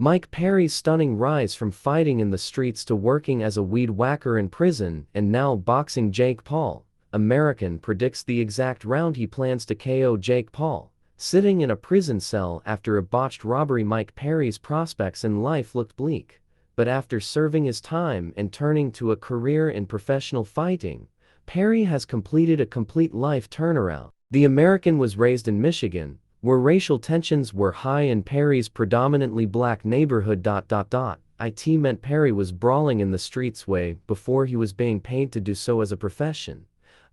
Mike Perry's stunning rise from fighting in the streets to working as a weed whacker in prison and now boxing Jake Paul. American predicts the exact round he plans to KO Jake Paul. Sitting in a prison cell after a botched robbery, Mike Perry's prospects in life looked bleak. But after serving his time and turning to a career in professional fighting, Perry has completed a complete life turnaround. The American was raised in Michigan, where racial tensions were high in Perry's predominantly black neighborhood. It meant Perry was brawling in the streets way before he was being paid to do so as a profession.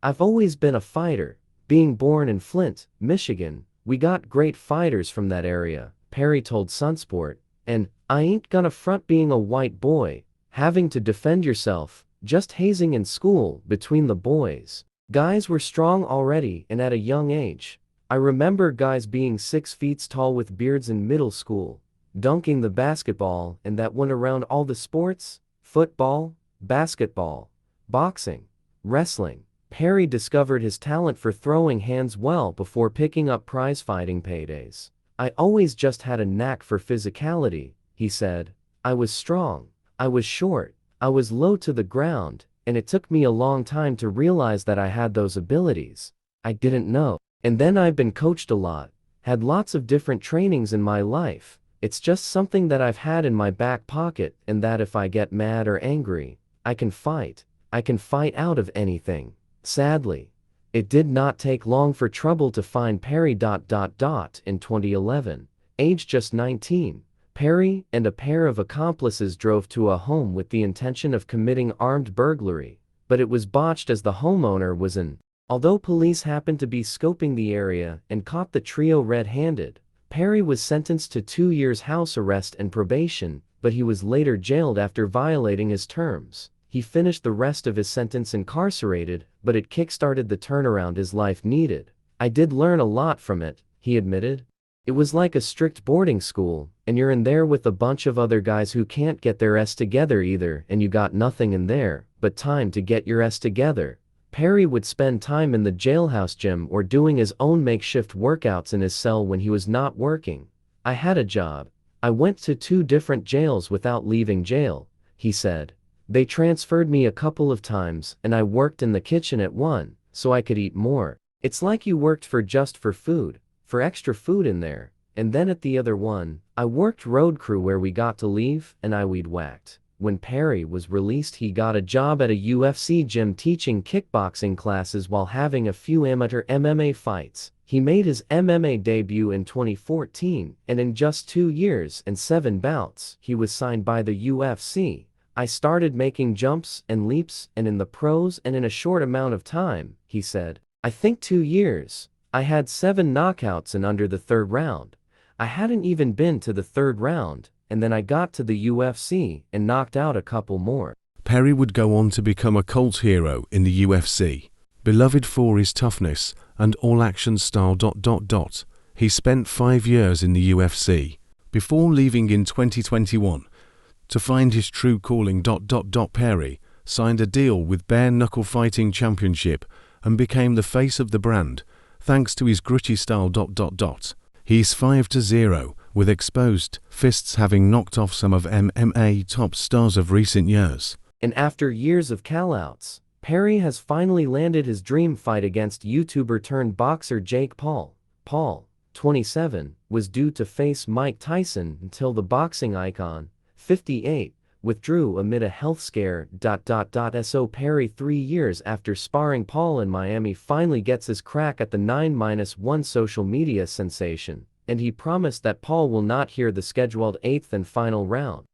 I've always been a fighter. Being born in Flint, Michigan, we got great fighters from that area, Perry told Sunsport, and I ain't gonna front being a white boy, having to defend yourself, just hazing in school between the boys. Guys were strong already and at a young age. I remember guys being 6 feet tall with beards in middle school, dunking the basketball, and that went around all the sports: football, basketball, boxing, wrestling. Perry discovered his talent for throwing hands well before picking up prize fighting paydays. I always just had a knack for physicality, he said. I was strong, I was short, I was low to the ground, and it took me a long time to realize that I had those abilities. I didn't know. And then I've been coached a lot, had lots of different trainings in my life. It's just something that I've had in my back pocket, and that if I get mad or angry, I can fight. I can fight out of anything. Sadly, it did not take long for trouble to find Perry. In 2011, aged just 19, Perry and a pair of accomplices drove to a home with the intention of committing armed burglary, but it was botched as the homeowner was in. Although police happened to be scoping the area and caught the trio red-handed, Perry was sentenced to 2 years house arrest and probation, but he was later jailed after violating his terms. He finished the rest of his sentence incarcerated, but it kick-started the turnaround his life needed. I did learn a lot from it, he admitted. It was like a strict boarding school, and you're in there with a bunch of other guys who can't get their S together either, and you got nothing in there but time to get your S together. Perry would spend time in the jailhouse gym or doing his own makeshift workouts in his cell when he was not working. I had a job. I went to 2 different jails without leaving jail, he said. They transferred me a couple of times, and I worked in the kitchen at one, so I could eat more. It's like you worked for food, for extra food in there, and then at the other one, I worked road crew where we got to leave, and I weed whacked. When Perry was released, he got a job at a UFC gym teaching kickboxing classes while having a few amateur MMA fights. He made his MMA debut in 2014, and in just 2 years and 7 bouts, he was signed by the UFC. I started making jumps and leaps and in the pros and in a short amount of time, he said. I think 2 years. I had 7 knockouts in under the 3rd round. I hadn't even been to the 3rd round. And then I got to the UFC and knocked out a couple more. Perry would go on to become a cult hero in the UFC, beloved for his toughness and all-action style. He spent 5 years in the UFC before leaving in 2021 to find his true calling. Perry signed a deal with Bare Knuckle Fighting Championship and became the face of the brand thanks to his gritty style. He's 5-0, with exposed fists having knocked off some of MMA top stars of recent years. And after years of call-outs, Perry has finally landed his dream fight against YouTuber-turned-boxer Jake Paul. Paul, 27, was due to face Mike Tyson until the boxing icon, 58, withdrew amid a health scare. So Perry, 3 years after sparring Paul in Miami, finally gets his crack at the 9-1 social media sensation, and he promised that Paul will not hear the scheduled 8th and final round.